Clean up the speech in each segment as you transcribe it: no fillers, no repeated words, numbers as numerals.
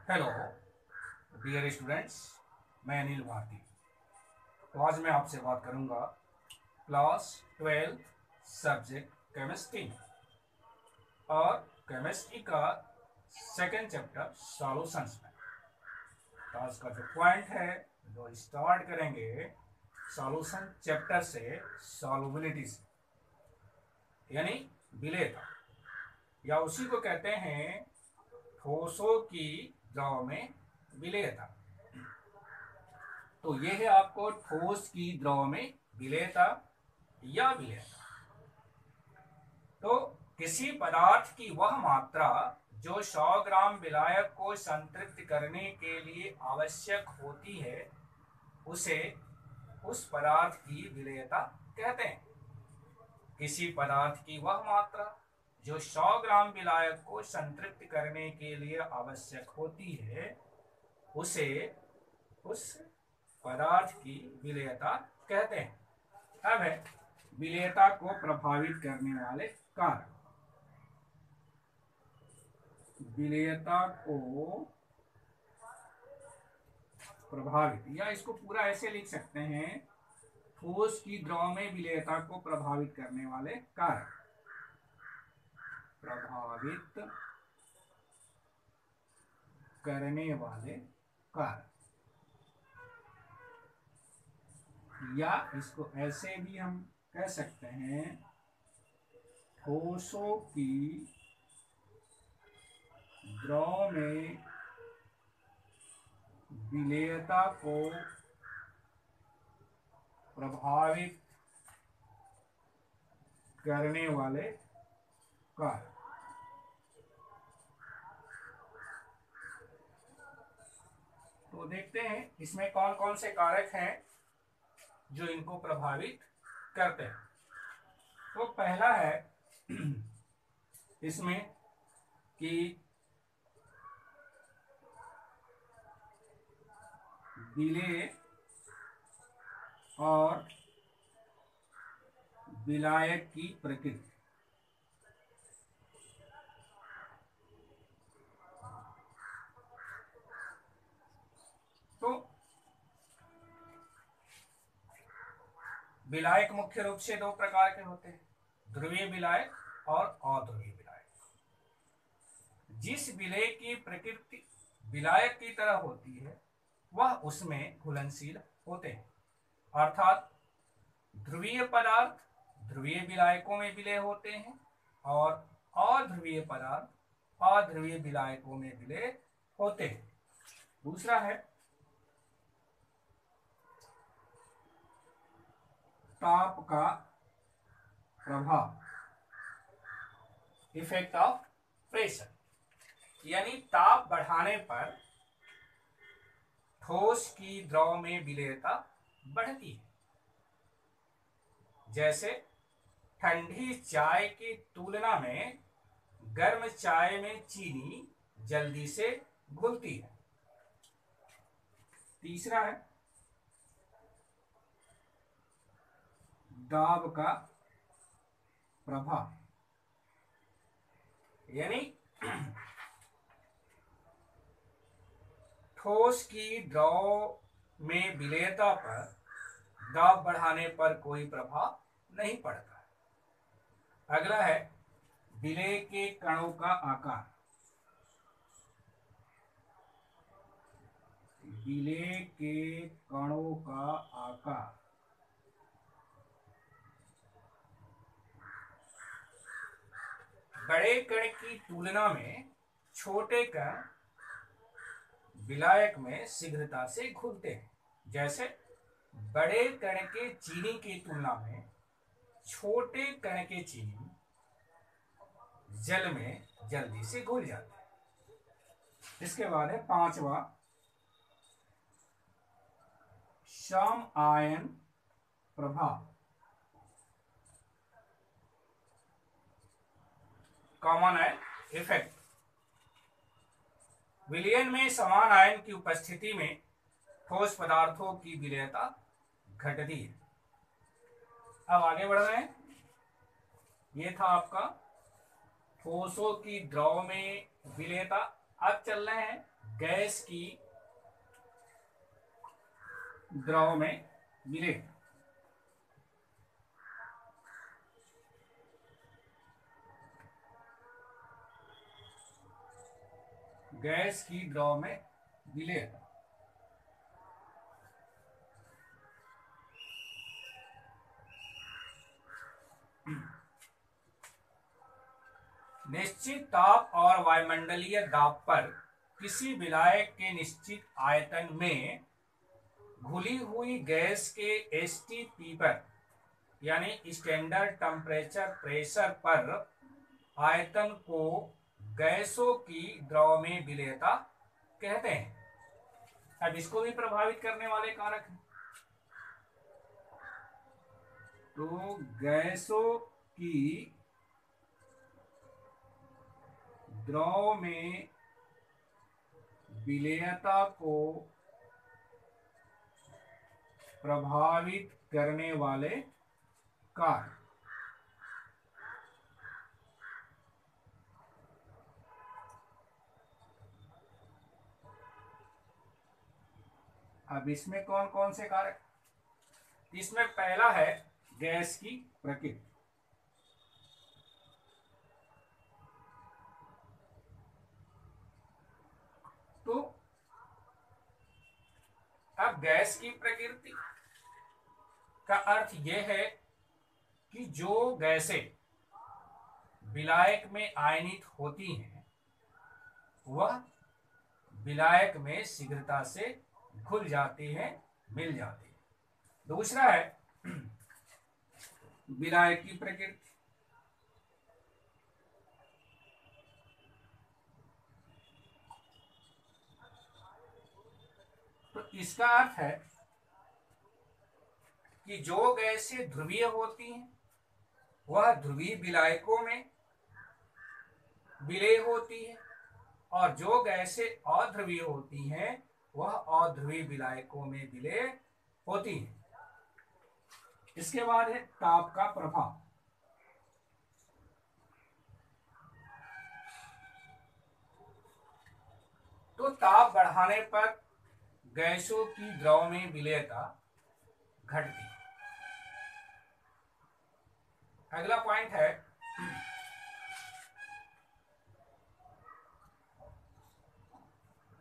Hello dear students, मैं अनिल भारती। तो आज मैं आपसे बात करूंगा क्लास 12 सब्जेक्ट केमिस्ट्री और केमिस्ट्री का सेकेंड चैप्टर सॉल्यूशंस में। तो आज का जो पॉइंट है जो स्टार्ट करेंगे सॉल्यूशन चैप्टर से, सॉल्युबिलिटी से, यानी विलेयता, या उसी को कहते हैं ठोसों की द्रव में विलेयता। तो ये है आपको ठोस की द्रव में विलेयता या विलेयता। तो किसी पदार्थ की वह मात्रा जो 100 ग्राम विलायक को संतृप्त करने के लिए आवश्यक होती है उसे उस पदार्थ की विलेयता कहते हैं। किसी पदार्थ की वह मात्रा जो 100 ग्राम विलायक को संतृप्त करने के लिए आवश्यक होती है उसे उस पदार्थ की विलेयता कहते हैं। अब है विलेयता को प्रभावित करने वाले कारक। विलेयता को प्रभावित, या इसको पूरा ऐसे लिख सकते हैं, ठोस की द्रव में विलेयता को प्रभावित करने वाले कारक। प्रभावित करने वाले कारक, या इसको ऐसे भी हम कह सकते हैं, ठोसों की द्रव में विलेयता को प्रभावित करने वाले कारक। तो देखते हैं इसमें कौन कौन से कारक हैं जो इनको प्रभावित करते हैं। तो पहला है इसमें कि विलेय और विलायक की प्रकृति। तो विलायक मुख्य रूप से दो प्रकार के होते हैं, ध्रुवीय विलायक और अध्रुवीय विलायक। जिस विलेय की प्रकृति विलायक की तरह होती है वह उसमें घुलनशील होते हैं, अर्थात ध्रुवीय पदार्थ ध्रुवीय विलायकों में विलय होते हैं और अध्रुवीय पदार्थ अध्रुवीय विलायकों में विलय होते हैं। दूसरा है ताप का प्रभाव, इफेक्ट ऑफ प्रेशर, यानी ताप बढ़ाने पर ठोस की द्रव में विलेयता बढ़ती है। जैसे ठंडी चाय की तुलना में गर्म चाय में चीनी जल्दी से घुलती है। तीसरा है दाब का प्रभाव, यानी ठोस की द्रव में विलेयता पर दाब बढ़ाने पर कोई प्रभाव नहीं पड़ता। अगला है विलेय के कणों का आकार। विलेय के कणों का आकार बड़े कण की तुलना में छोटे कण विलायक में शीघ्रता से घुलते हैं। जैसे बड़े कण के चीनी की तुलना में छोटे कण के चीनी जल में जल्दी से घुल जाते हैं। इसके बाद है पांचवा सम आयन प्रभाव, कॉमन आयन इफेक्ट। विलयन में समान आयन की उपस्थिति में ठोस पदार्थों की विलेयता घटती है। अब आगे बढ़ रहे हैं। ये था आपका ठोसों की द्रव में विलेयता। अब चल रहे हैं गैस की द्रव में विलेय। गैस की द्रव में विलेय। निश्चित ताप और वायुमंडलीय दाब पर किसी विलायक के निश्चित आयतन में घुली हुई गैस के एसटीपी पर यानी स्टैंडर्ड टेम्परेचर प्रेशर पर आयतन को गैसों की द्रव में विलेयता कहते हैं। अब इसको भी प्रभावित करने वाले कारक हैं। तो गैसों की द्रव में विलेयता को प्रभावित करने वाले कारक। अब इसमें कौन कौन से कारक? इसमें पहला है गैस की प्रकृति। तो अब गैस की प्रकृति का अर्थ यह है कि जो गैसें विलायक में आयनित होती हैं वह विलायक में शीघ्रता से घुल जाती है, मिल जाती है। दूसरा है विलायक की प्रकृति। तो इसका अर्थ है कि जो गैसें ध्रुवीय होती हैं वह ध्रुवीय विलायकों में विलेय होती है और जो गैसें अध्रुवीय होती हैं वह अध्रुवीय विलायकों में विलेय होती है। इसके बाद है ताप का प्रभाव। तो ताप बढ़ाने पर गैसों की द्रव में विलेयता घटती है। अगला पॉइंट है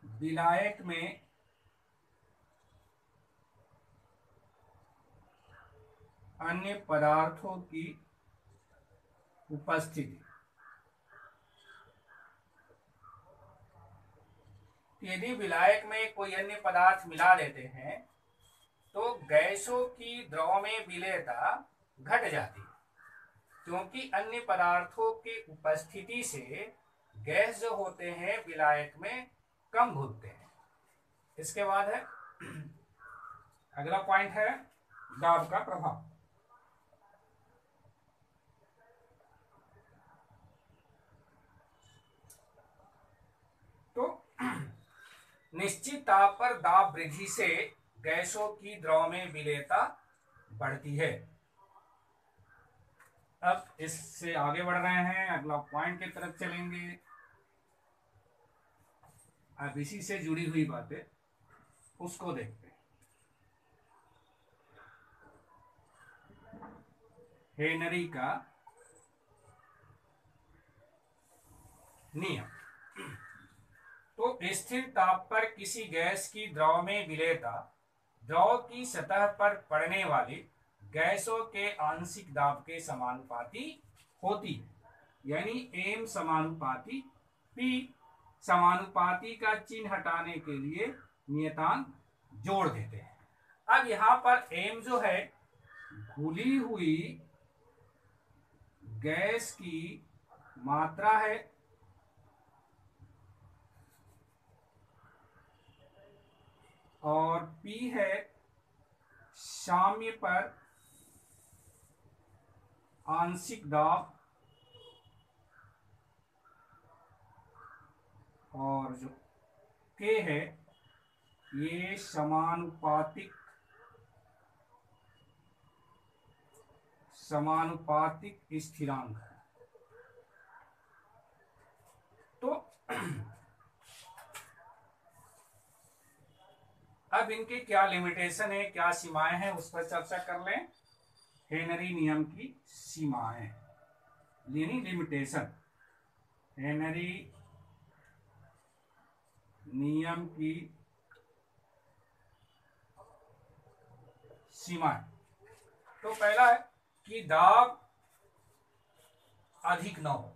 विलायक में अन्य पदार्थों की उपस्थिति। यदि विलायक में कोई अन्य पदार्थ मिला देते हैं तो गैसों की द्रव में विलेयता घट जाती है क्योंकि अन्य पदार्थों की उपस्थिति से गैस जो होते हैं विलायक में कम घुलते हैं। इसके बाद है अगला पॉइंट है दाब का प्रभाव। तो निश्चित ताप पर दाब वृद्धि से गैसों की द्रव में विलेयता बढ़ती है। अब इससे आगे बढ़ रहे हैं, अगला पॉइंट की तरफ चलेंगे। अब इसी से जुड़ी हुई बातें उसको देखते हैं। हेनरी का नियम। तो स्थिर ताप पर किसी गैस की द्रव में विलेयता द्रव की सतह पर पड़ने वाली गैसों के आंशिक दाब के समानुपाती होती है, यानी m समानुपाती p। समानुपाती का चिन्ह हटाने के लिए नियतांक जोड़ देते हैं। अब यहां पर m जो है घुली हुई गैस की मात्रा है और P है साम्य पर आंशिक दाब और जो K है ये समानुपातिक स्थिरांक है। तो अब इनके क्या लिमिटेशन है, क्या सीमाएं हैं, उस पर चर्चा कर लें। हेनरी नियम की सीमाएं यानी लिमिटेशन। हेनरी नियम की सीमाएं। तो पहला है कि दाब अधिक न हो,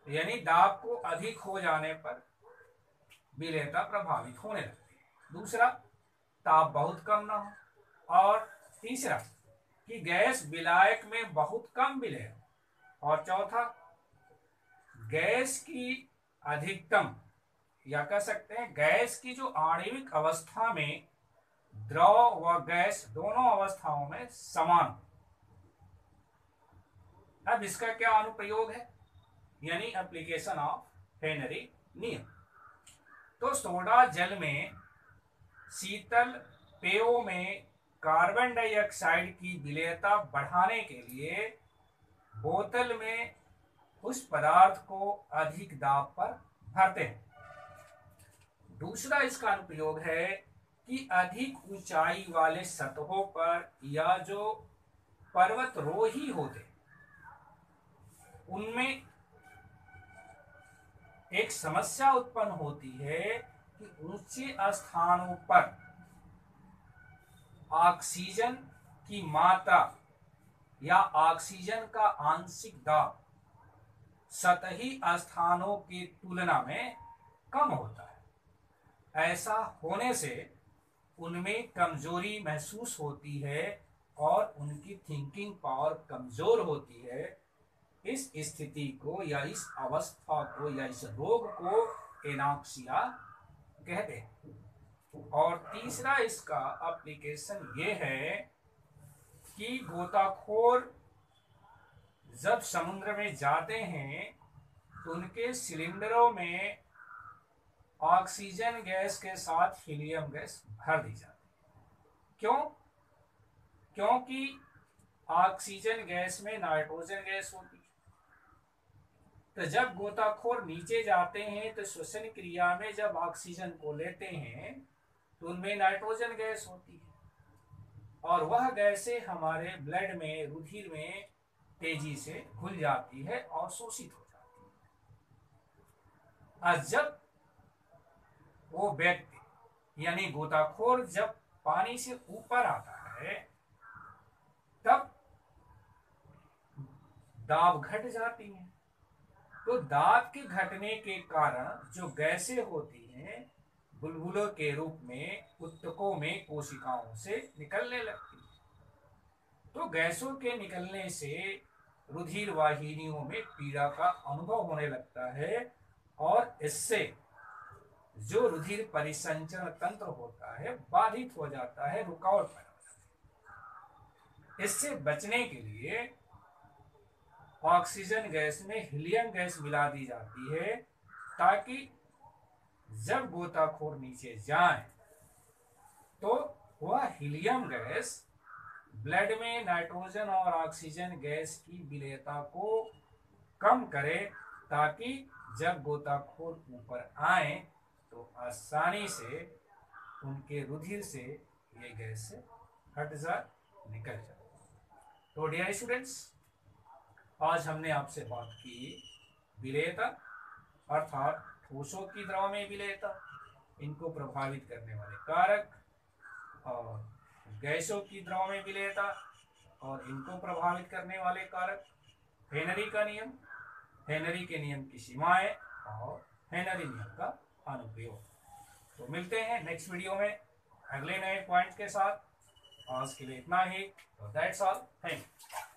यानी दाब को अधिक हो जाने पर विलेयता प्रभावित होने लगती है। दूसरा, ताप बहुत कम न हो। और तीसरा कि गैस विलायक में बहुत कम विलय हो। और चौथा, गैस की अधिकतम या कह सकते हैं गैस की जो आणविक अवस्था में द्रव व गैस दोनों अवस्थाओं में समान। अब इसका क्या अनुप्रयोग है, यानी एप्लीकेशन ऑफ हेनरी नियम। तो सोडा जल में शीतल पेयों में कार्बन डाइऑक्साइड की विलेयता बढ़ाने के लिए बोतल में उस पदार्थ को अधिक दाब पर भरते हैं। दूसरा इसका अनुप्रयोग है कि अधिक ऊंचाई वाले सतहों पर या जो पर्वतरोही होते उनमें एक समस्या उत्पन्न होती है कि ऊंचे स्थानों पर ऑक्सीजन की मात्रा या ऑक्सीजन का आंशिक दाब सतही स्थानों की तुलना में कम होता है। ऐसा होने से उनमें कमजोरी महसूस होती है और उनकी थिंकिंग पावर कमजोर होती है। इस स्थिति को या इस अवस्था को या इस रोग को एनॉक्सिया कहते हैं। और तीसरा इसका एप्लीकेशन ये है कि गोताखोर जब समुद्र में जाते हैं तो उनके सिलेंडरों में ऑक्सीजन गैस के साथ हीलियम गैस भर दी जाती है। क्यों? क्योंकि ऑक्सीजन गैस में नाइट्रोजन गैस होती है। तो जब गोताखोर नीचे जाते हैं तो श्वसन क्रिया में जब ऑक्सीजन को लेते हैं तो उनमें नाइट्रोजन गैस होती है और वह गैसें हमारे ब्लड में, रुधिर में तेजी से घुल जाती है और शोषित हो जाती है। और जब वो व्यक्ति यानी गोताखोर जब पानी से ऊपर आता है तब दाब घट जाती है। तो दाब के घटने के कारण जो गैसें होती हैं बुलबुलों के रूप में उत्तकों में कोशिकाओं से निकलने लगती है। तो गैसों के निकलने से रुधिर वाहिनियों में पीड़ा का अनुभव होने लगता है और इससे जो रुधिर परिसंचरण तंत्र होता है बाधित हो जाता है, रुकावट पैदा हो जाती है। इससे बचने के लिए ऑक्सीजन गैस में हीलियम गैस मिला दी जाती है ताकि जब गोताखोर नीचे जाए तो वह हीलियम गैस ब्लड में नाइट्रोजन और ऑक्सीजन गैस की विलेयता को कम करे ताकि जब गोताखोर ऊपर आए तो आसानी से उनके रुधिर से ये गैस हट जाए, निकल जाए। तो डियर स्टूडेंट्स, आज हमने आपसे बात की विलेयता अर्थात ठोसों की द्रव में विलेयता, इनको प्रभावित करने वाले कारक, और गैसों की द्रव में विलेयता और इनको प्रभावित करने वाले कारक, हेनरी का नियम, हेनरी के नियम की सीमाएं और हेनरी नियम का अनुप्रयोग। तो मिलते हैं नेक्स्ट वीडियो में अगले नए पॉइंट के साथ। आज के लिए इतना ही। तो दैट्स ऑल, थैंक यू।